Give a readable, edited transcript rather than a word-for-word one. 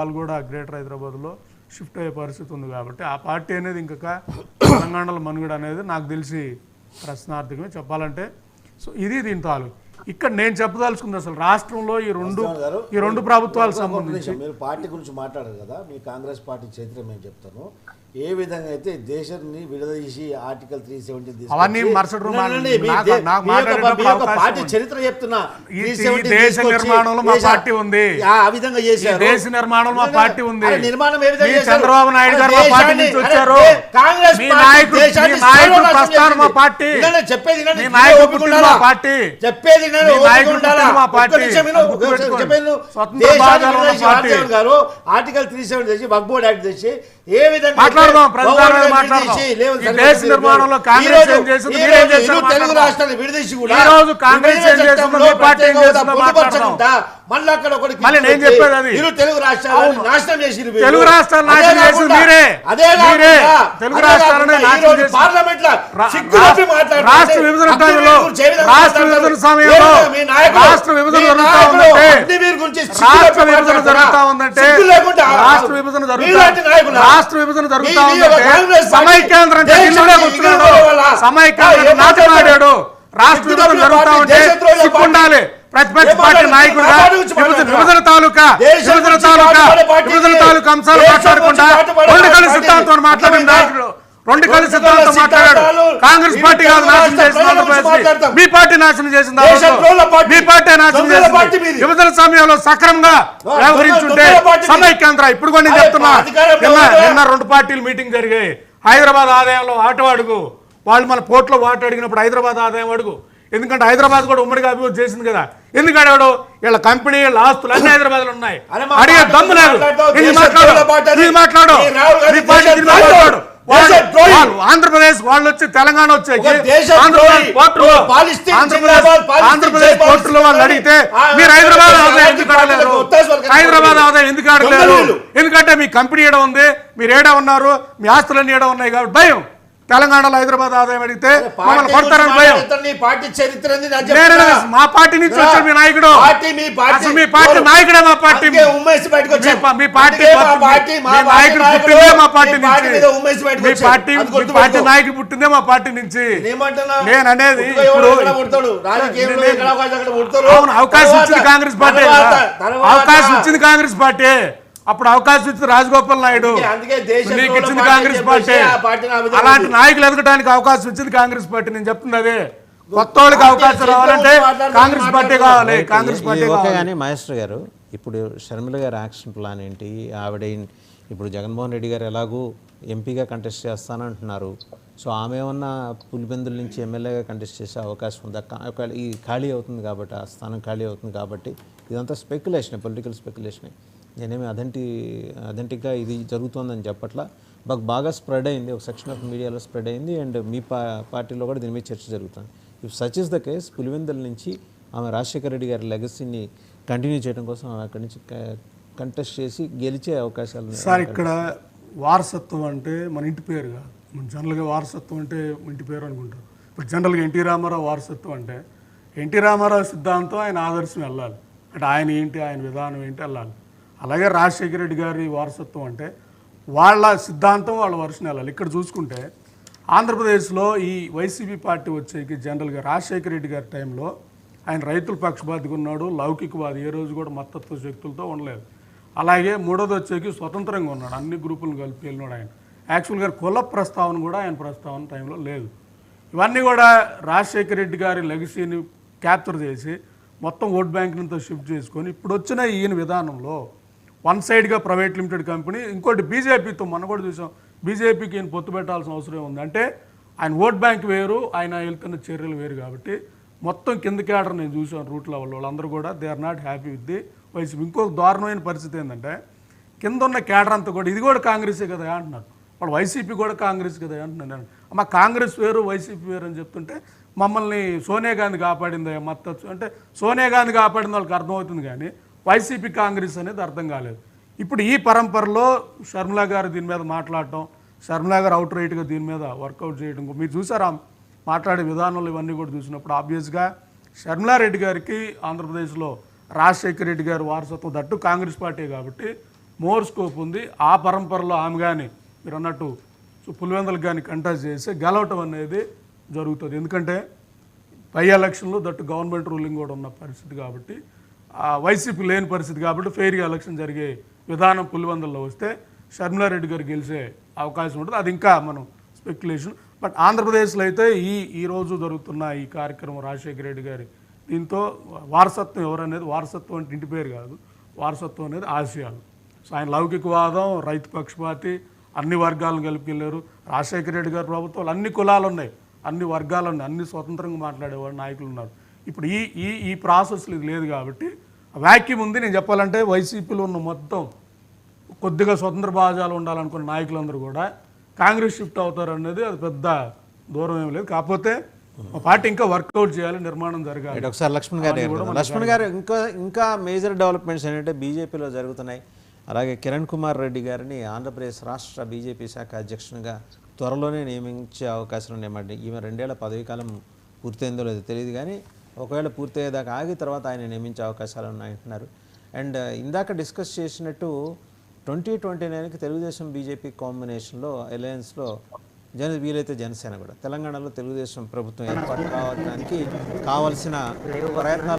వాళ్ళు కూడా గ్రేటర్ హైదరాబాద్లో షిఫ్ట్ అయ్యే పరిస్థితి ఉంది కాబట్టి ఆ పార్టీ అనేది ఇంకా తెలంగాణలో మనుగడ అనేది నాకు తెలిసి ప్రశ్నార్థకమే చెప్పాలంటే. సో ఇది దీని తాలూకు ఇక్కడ నేను చెప్పదలుచుకుంది అసలు రాష్ట్రంలో ఈ రెండు ప్రభుత్వాలకు సంబంధించి మీరు పార్టీ గురించి మాట్లాడారు కదా, మీ కాంగ్రెస్ పార్టీ చరిత్ర మేము చెప్తాను. ఏ విధంగా అయితే దేశాన్ని విడదీసి ఆర్టికల్ 370 అవన్నీ మరుసటి పార్టీ చరిత్ర చెప్తున్నా. దేశ నిర్మాణంలో మా పార్టీ ఉంది, ఆ విధంగా చేశారు. దేశ నిర్మాణంలో మా పార్టీ ఉంది. నిర్మాణం ఏ విధంగా చంద్రబాబు నాయుడు గారు మా పార్టీ నుంచి వచ్చారు. కాంగ్రెస్ నాయకుడు ప్రస్థానం మా పార్టీ, చెప్పేది మా పార్టీ చెప్పేది మా పార్టీ గారు ఆర్టికల్ 370 తెచ్చి వక్ఫ్ బోర్డ్ యాక్ట్ తెచ్చి ఏ విధంగా తెలుగు రాష్ట్రాన్ని విడదీసి కూడా మళ్ళీ అక్కడ తెలుగు రాష్ట్రాలను నాశనం చేసి పార్లమెంట్ లో రాష్ట్ర విభజన టైంలో రాష్ట్ర విభజన సమయంలో రాష్ట్ర విభజన జరుగుతా ఉందంటే రాష్ట్ర విభజన జరుగుతా ఉందంటే సమైక్యాంధ్రం కూర్చున్నాడు, సమైక్యాంధ్రం నాటమాడాడు. రాష్ట్ర విభజన జరుగుతా ఉంటే సిగ్గుండాలి ప్రతిపక్ష పార్టీ నాయకుడుగా విభజన తాలూకా అంశాలు మాట్లాడకుండా రెండు కలిసి సిద్ధాంతం మాట్లాడిన నాయకుడు, రెండు కలిసి సిద్ధాంతం మాట్లాడాడు. కాంగ్రెస్ పార్టీ కాదు నాశనం చేసింది, మీ పార్టీ నాశనం చేసింది, మీ పార్టీ నాశనం చేసింది. విభజన సమయంలో సక్రమంగా వ్యవహరించుంటే సమైక్యాంధ్ర ఇప్పుడు కూడా నేను చెప్తున్నా. నిన్న రెండు పార్టీలు మీటింగ్ జరిగాయి. హైదరాబాద్ ఆదాయంలో ఆటో అడుగు, వాళ్ళు మన పోర్టులో వాటర్ అడిగినప్పుడు హైదరాబాద్ ఆదాయం అడుగు. ఎందుకంటే హైదరాబాద్ కూడా ఉమ్మడిగా అభివృద్ధి చేసింది కదా. ఎందుకు అడిగాడు? వీళ్ళ కంపెనీ వీళ్ళ ఆస్తులు అన్ని హైదరాబాద్ లో ఉన్నాయి, అడిగే దమ్ము లేదు. మాట్లాడు ఆంధ్రప్రదేశ్ వాళ్ళు వచ్చి తెలంగాణ వచ్చాయి, ఆంధ్రప్రదేశ్ పోర్టులో వాళ్ళు అడిగితే మీరు హైదరాబాద్ ఆదాయం ఎందుకు అడగలేరు? హైదరాబాద్ ఆదాయం ఎందుకు అడగలేరు? ఎందుకంటే మీ కంపెనీ ఏడ ఉంది, మీరు ఏడా ఉన్నారు, మీ ఆస్తులన్నీ ఏడా ఉన్నాయి కాబట్టి భయం. తెలంగాణలో హైదరాబాద్ ఆదాయం అడిగితే మమ్మల్ని కొడతారని భయం. మా పార్టీ నుంచి వచ్చారు మీ నాయకుడు, మీ పార్టీ నాయకుడే మా పార్టీ, మీ పార్టీ నాయకుడు పుట్టిందే మా పార్టీ నుంచి, మీ పార్టీ నాయకుడు పుట్టిందే మా పార్టీ నుంచి. నేను అనేది ఇప్పుడు అవును అవకాశం ఇచ్చింది కాంగ్రెస్ పార్టీ, అవకాశం ఇచ్చింది కాంగ్రెస్ పార్టీ. అప్పుడు అవకాశం ఇచ్చింది రాజగోపాల్ నాయుడు, నీకు ఇచ్చింది కాంగ్రెస్ పార్టీ. అలాంటి నాయకులు ఎదగడానికి అవకాశం ఇచ్చింది కాంగ్రెస్ పార్టీ. నేను చెప్తుంది అదే, కొత్త వాళ్ళకి అవకాశం రావాలంటే కాంగ్రెస్ పార్టీ కావాలి, కాంగ్రెస్ పార్టీ కానీ. మహేశ్వర్ గారు, ఇప్పుడు షర్మిల గారి యాక్షన్ ప్లాన్ ఏంటి? ఆవిడ ఇప్పుడు జగన్మోహన్ రెడ్డి గారు ఎలాగూ ఎంపీగా కంటెస్ట్ చేస్తానంటున్నారు. సో ఆమె ఏమన్నా పులిపెందుల నుంచి ఎమ్మెల్యేగా కంటెస్ట్ చేసే అవకాశం ఉందా? ఈ ఖాళీ అవుతుంది కాబట్టి, ఆ స్థానం ఖాళీ అవుతుంది కాబట్టి ఇదంతా స్పెక్యులేషన్, పొలిటికల్ స్పెక్యులేషన్. నేనేమి అథెంటిక్గా ఇది జరుగుతుందని చెప్పట్లా. బాగా స్ప్రెడ్ అయింది, ఒక సెక్షన్ ఆఫ్ మీడియాలో స్ప్రెడ్ అయింది. అండ్ మీ పార్టీలో కూడా దీని మీద చర్చ జరుగుతుంది. If such is the case, Pulivendula నుంచి ఆమె రాజశేఖర రెడ్డి గారి లెగసీని కంటిన్యూ చేయడం కోసం ఆమె అక్కడి నుంచి కంటెస్ట్ చేసి గెలిచే అవకాశాలు. సార్ ఇక్కడ వారసత్వం అంటే మన ఇంటి పేరు కాదు. మన జనరల్గా వారసత్వం అంటే ఇంటి పేరు అనుకుంటారు. ఇప్పుడు జనరల్గా ఎన్టీ రామారావు వారసత్వం అంటే ఎన్టీ రామారావు సిద్ధాంతం, ఆయన ఆదర్శం వెళ్ళాలి అంటే ఆయన ఏంటి, ఆయన విధానం ఏంటి వెళ్ళాలి. అలాగే రాజశేఖర రెడ్డి గారి వారసత్వం అంటే వాళ్ళ సిద్ధాంతం, వాళ్ళ వర్షం వెళ్ళాలి. ఇక్కడ చూసుకుంటే ఆంధ్రప్రదేశ్లో ఈ వైసీపీ పార్టీ వచ్చేకి జనరల్గా రాజశేఖర రెడ్డి గారి టైంలో ఆయన రైతుల పక్షపాతిగా ఉన్నాడు, లౌకికవాది, ఏ రోజు కూడా మతత్వ శక్తులతో ఉండలేదు. అలాగే మూడోది వచ్చేకి స్వతంత్రంగా ఉన్నాడు, అన్ని గ్రూపులను కలిపి వెళ్ళినాడు ఆయన. యాక్చువల్గా కుల ప్రస్తావన కూడా ఆయన ప్రస్తావన టైంలో లేదు. ఇవన్నీ కూడా రాజశేఖర రెడ్డి గారి లెగసీని క్యాప్చర్ చేసి మొత్తం ఓట్ బ్యాంకులతో షిఫ్ట్ చేసుకొని ఇప్పుడు వచ్చిన ఈయన విధానంలో వన్ సైడ్గా ప్రైవేట్ లిమిటెడ్ కంపెనీ, ఇంకోటి బీజేపీతో మనం కూడా చూసాం, బీజేపీకి ఈయన పొత్తు పెట్టాల్సిన అవసరం ఉంది. అంటే ఆయన ఓట్ బ్యాంక్ వేరు, ఆయన వెళ్తున్న చర్యలు వేరు. కాబట్టి మొత్తం కింద క్యాడర్ నేను చూసాను రూట్ లెవెల్ వాళ్ళందరూ కూడా they are not happy with the YCP. ఇంకొక దారుణమైన పరిస్థితి ఏంటంటే కింద ఉన్న క్యాడర్ అంతా కూడా ఇది కూడా కాంగ్రెసే కదా అంటున్నారు, వాళ్ళు వైసీపీ కూడా కాంగ్రెస్ కదా అంటున్నాను. అమ్మ కాంగ్రెస్ వేరు వైసీపీ వేరు అని చెప్తుంటే మమ్మల్ని సోనియా గాంధీ కాపాడింది మద్దతు అంటే సోనియా గాంధీ కాపాడింది వాళ్ళకి అర్థమవుతుంది, కానీ వైసీపీ కాంగ్రెస్ అనేది అర్థం కాలేదు. ఇప్పుడు ఈ పరంపరలో షర్మిల గారు దీని మీద మాట్లాడటం, షర్మిల గారు అవుట్ రైట్గా దీని మీద వర్కౌట్ చేయడం మీరు చూసారా, మాట్లాడే విధానంలో ఇవన్నీ కూడా చూసినప్పుడు ఆబ్వియస్గా షర్మిలారెడ్డి గారికి ఆంధ్రప్రదేశ్లో రాజశేఖర రెడ్డి గారు వారసత్వం దట్టు కాంగ్రెస్ పార్టీ కాబట్టి మోర్ స్కోప్ ఉంది. ఆ పరంపరలో ఆమె కానీ మీరు అన్నట్టు పులివెందులకు కానీ కంటెస్ట్ చేసి గెలవటం అనేది జరుగుతుంది. ఎందుకంటే పై ఎలక్షన్లో దట్టు గవర్నమెంట్ రూలింగ్ కూడా ఉన్న పరిస్థితి కాబట్టి, వైసీపీ లేని పరిస్థితి కాబట్టి ఫెయిర్గా ఎలక్షన్ జరిగే విధానం పులివెందుల్లో వస్తే షర్మిలారెడ్డి గారు గెలిచే అవకాశం ఉంటుంది. అది ఇంకా మనం స్పెక్యులేషన్. బట్ ఆంధ్రప్రదేశ్లో అయితే ఈ రోజు జరుగుతున్న ఈ కార్యక్రమం రాజశేఖర రెడ్డి గారి దీంతో వారసత్వం ఎవరనేది, వారసత్వం అంటే ఇంటి పేరు కాదు, వారసత్వం అనేది ఆశయాలు. సో ఆయన లౌకికవాదం, రైతు పక్షపాతి, అన్ని వర్గాలను కలిపికెళ్ళారు. రాజశేఖర రెడ్డి గారి ప్రభుత్వాలు అన్ని కులాలు ఉన్నాయి, అన్ని వర్గాలు ఉన్నాయి, అన్ని స్వతంత్రంగా మాట్లాడేవాళ్ళు నాయకులు ఉన్నారు. ఇప్పుడు ఈ ప్రాసెస్లు ఇది లేదు కాబట్టి వ్యాక్యూమ్ ఉంది. నేను చెప్పాలంటే వైసీపీలో ఉన్న మొత్తం కొద్దిగా స్వతంత్ర భాజాలు ఉండాలనుకున్న నాయకులందరూ కూడా కాంగ్రెస్ షిఫ్ట్ అవుతారు అనేది అది పెద్ద దూరం ఏం లేదు. కాకపోతే మా పార్టీ ఇంకా వర్కౌట్ చేయాలి, నిర్మాణం జరగాలి. ఒకసారి లక్ష్మణ్ గారు ఇంకా మేజర్ డెవలప్మెంట్స్ ఏంటంటే బీజేపీలో జరుగుతున్నాయి. అలాగే కిరణ్ కుమార్ రెడ్డి గారిని ఆంధ్రప్రదేశ్ రాష్ట్ర బీజేపీ శాఖ అధ్యక్షునిగా త్వరలోనే నియమించే అవకాశం ఉన్నాయన్నమాట. ఈమె 2 ఏళ్ల పదవీ కాలం పూర్తయిందో లేదో తెలియదు, కానీ ఒకవేళ పూర్తయ్యేదాకా ఆగి తర్వాత ఆయన నియమించే అవకాశాలు ఉన్నాయంటున్నారు. అండ్ ఇందాక డిస్కస్ చేసినట్టు 2029కి తెలుగుదేశం బీజేపీ కాంబినేషన్లో అలయన్స్లో వీలైతే జనసేన కూడా తెలంగాణలో తెలుగుదేశం ప్రభుత్వం ఏర్పాటు కావడానికి కావాల్సిన ప్రయత్నాలు